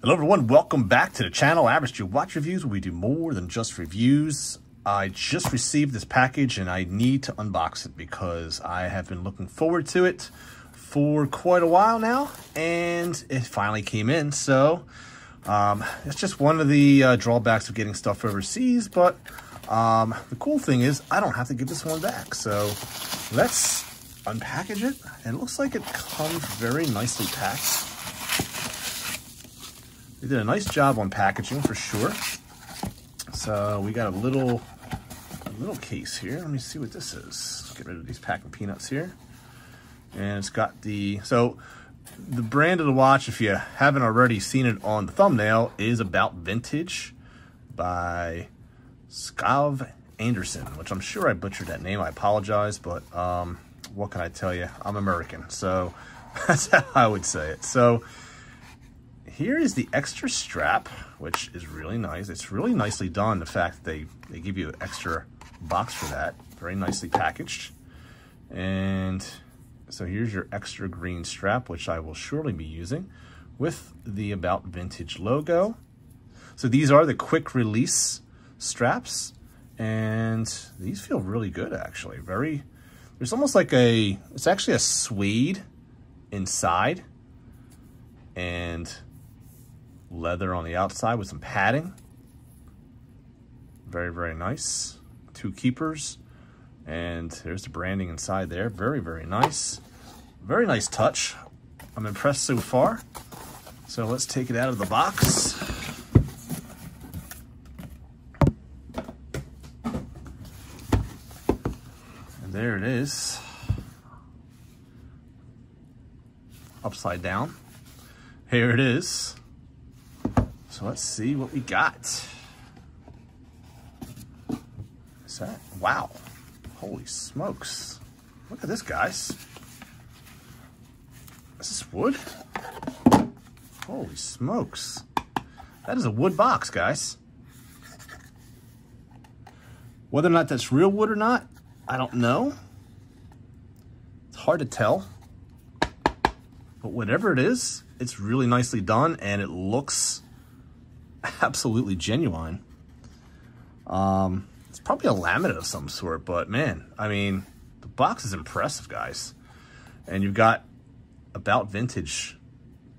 Hello everyone, welcome back to the channel, Average Joe Watch Reviews, where we do more than just reviews. I just received this package and I need to unbox it because I have been looking forward to it for quite a while now, and it finally came in. So it's just one of the drawbacks of getting stuff overseas, but the cool thing is I don't have to give this one back. So let's unpackage it, and it looks like it comes very nicely packed. They did a nice job on packaging for sure. So we got a little case here. Let me see what this is. Get rid of these packing peanuts here. And it's got the brand of the watch, if you haven't already seen it on the thumbnail, is About Vintage by Skov Andersen, which I'm sure I butchered that name. I apologize, but what can I tell you? I'm American, so that's how I would say it. So here is the extra strap, which is really nice. It's really nicely done. The fact that they give you an extra box for that. Very nicely packaged. And so here's your extra green strap, which I will surely be using, with the About Vintage logo. So these are the quick release straps, and these feel really good actually. There's almost like it's actually a suede inside, and leather on the outside with some padding. Very, very nice. Two keepers, and there's the branding inside there. Very, very nice. Very nice touch. I'm impressed so far. So let's take it out of the box. And there it is. Upside down. Here it is. So let's see what we got. Is that? Wow. Holy smokes. Look at this, guys. Is this wood? Holy smokes. That is a wood box, guys. Whether or not that's real wood or not, I don't know. It's hard to tell. But whatever it is, it's really nicely done, and it looks absolutely genuine. It's probably a laminate of some sort, but man, I mean, the box is impressive, guys. And you've got About Vintage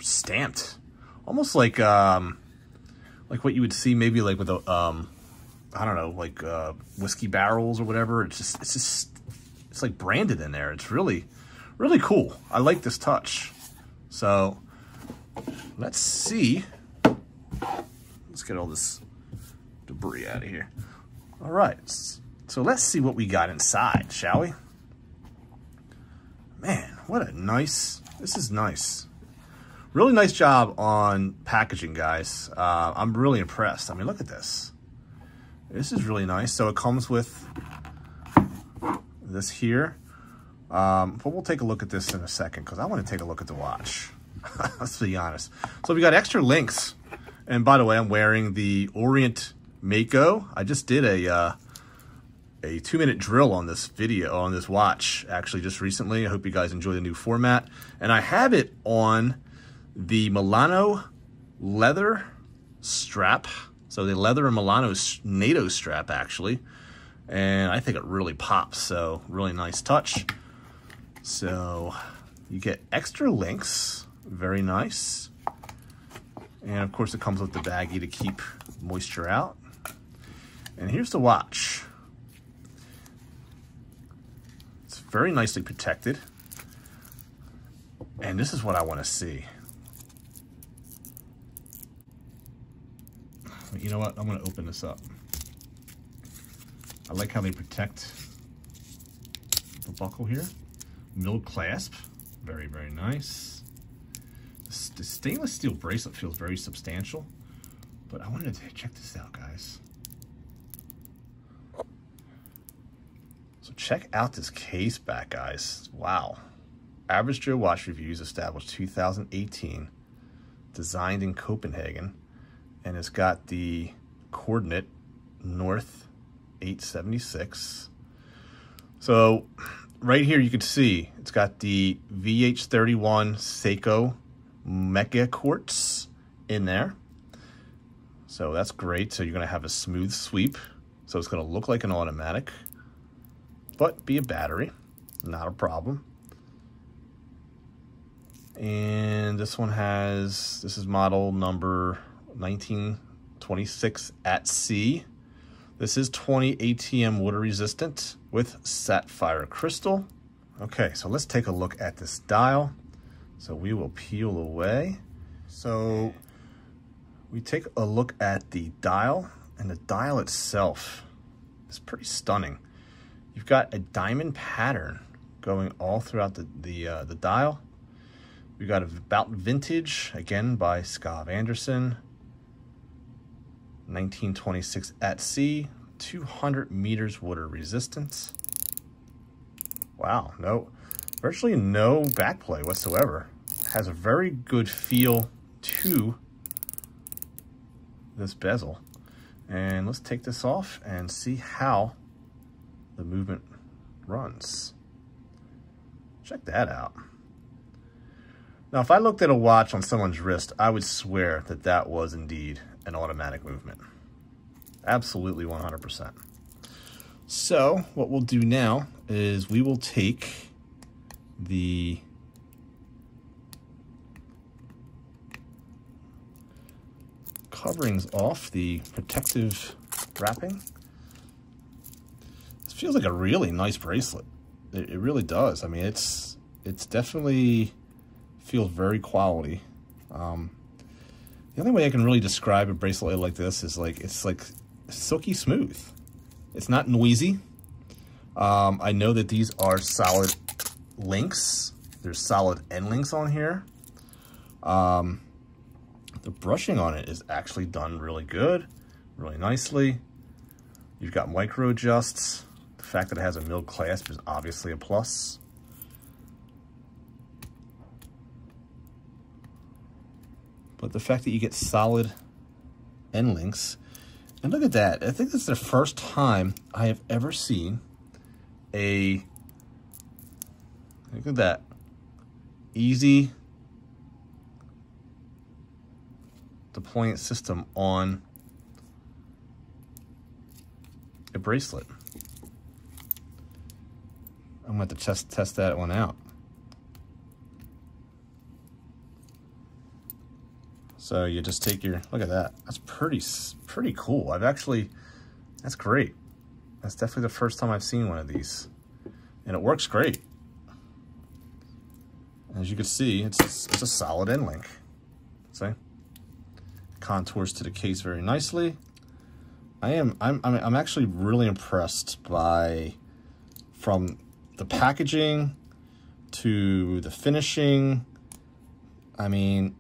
stamped, almost like what you would see maybe like with a I don't know, like whiskey barrels or whatever. It's like branded in there. It's really, really cool. I like this touch. So let's see. Let's get all this debris out of here. All right, so let's see what we got inside, shall we? Man, what a nice, this is nice. Really nice job on packaging, guys. I'm really impressed. I mean, look at this. This is really nice. So it comes with this here. But we'll take a look at this in a second because I want to take a look at the watch. Let's be honest. So we got extra links. And by the way, I'm wearing the Orient Mako. I just did a 2-minute drill on this video, on this watch, actually just recently. I hope you guys enjoy the new format. And I have it on the Milano leather strap. So the leather and Milano NATO strap, actually. And I think it really pops, so really nice touch. So you get extra links, very nice. And of course it comes with the baggie to keep moisture out. And here's the watch. It's very nicely protected. And this is what I want to see. You know what? I'm going to open this up. I like how they protect the buckle here. Milled clasp. Very, very nice. The stainless steel bracelet feels very substantial, but I wanted to check this out, guys. So check out this case back, guys. Wow. Average Joe Watch Reviews, established 2018, designed in Copenhagen, and it's got the coordinate north 876. So right here you can see it's got the VH31 Seiko Mecha Quartz in there. So that's great. So you're going to have a smooth sweep. So it's going to look like an automatic, but be a battery. Not a problem. And this one has, this is model number 1926 at sea. This is 20 ATM water resistant with sapphire crystal. Okay, so let's take a look at this dial. So we will peel away. So we take a look at the dial, and the dial itself is pretty stunning. You've got a diamond pattern going all throughout the dial. We've got About Vintage, again by Skov Andersen. 1926 at sea, 200 meters water resistance. Wow, virtually no backplay whatsoever. Has a very good feel to this bezel. And let's take this off and see how the movement runs. Check that out. Now, if I looked at a watch on someone's wrist, I would swear that that was indeed an automatic movement. Absolutely 100%. So what we'll do now is we will take the coverings off, the protective wrapping. This feels like a really nice bracelet. It really does. I mean, it's definitely feels very quality. The only way I can really describe a bracelet like this is it's like silky smooth. It's not noisy. I know that these are solid links. There's solid end links on here. The brushing on it is actually done really good, really nicely. You've got micro adjusts. The fact that it has a milled clasp is obviously a plus. But the fact that you get solid end links, and look at that. I think this is the first time I have ever seen look at that, easy deployment system on a bracelet. I'm going to have to test that one out. So you just take your, look at that. That's pretty cool. That's great. That's definitely the first time I've seen one of these. And it works great. As you can see, it's a solid end link. See? Contours to the case very nicely. I'm actually really impressed from the packaging to the finishing. I mean,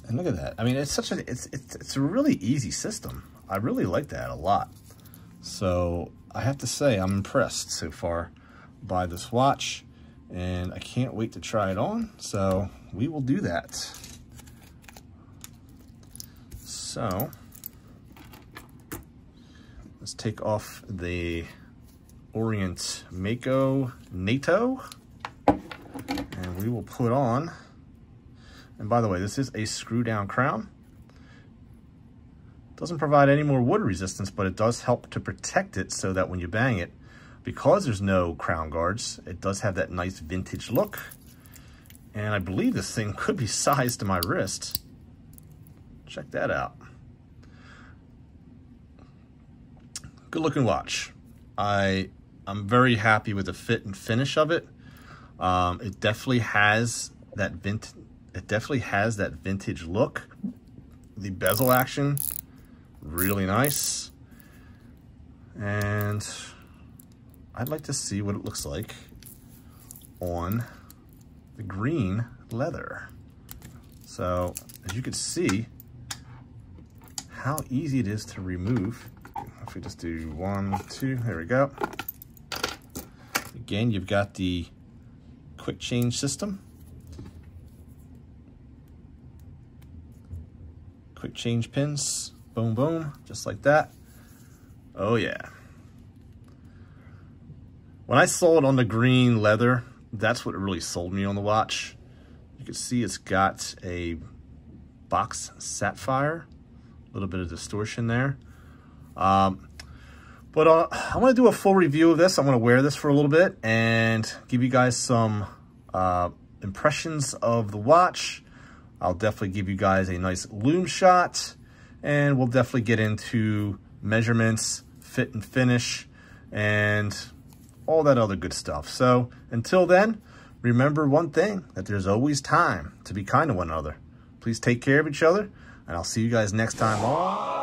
and look at that. I mean, it's a really easy system. I really like that a lot. So I have to say I'm impressed so far by this watch, and I can't wait to try it on. So we will do that. So let's take off the Orient Mako NATO, and we will put on, and by the way, this is a screw down crown. Doesn't provide any more water resistance, but it does help to protect it so that when you bang it, because there's no crown guards, it does have that nice vintage look. And I believe this thing could be sized to my wrist. Check that out. Good looking watch. I'm very happy with the fit and finish of it. It definitely has that vintage look. The bezel action, really nice. And I'd like to see what it looks like on the green leather. So as you can see how easy it is to remove. If we just do 1, 2, there we go. Again, you've got the quick change system. Quick change pins, boom, boom, just like that. Oh yeah. When I saw it on the green leather, that's what really sold me on the watch. can see it's got a box sapphire, a little bit of distortion there. But I want to do a full review of this. I'm going to wear this for a little bit and give you guys some impressions of the watch. I'll definitely give you guys a nice lume shot, and we'll definitely get into measurements, fit and finish, and all that other good stuff. So until then, remember one thing, that there's always time to be kind to one another. Please take care of each other, and I'll see you guys next time on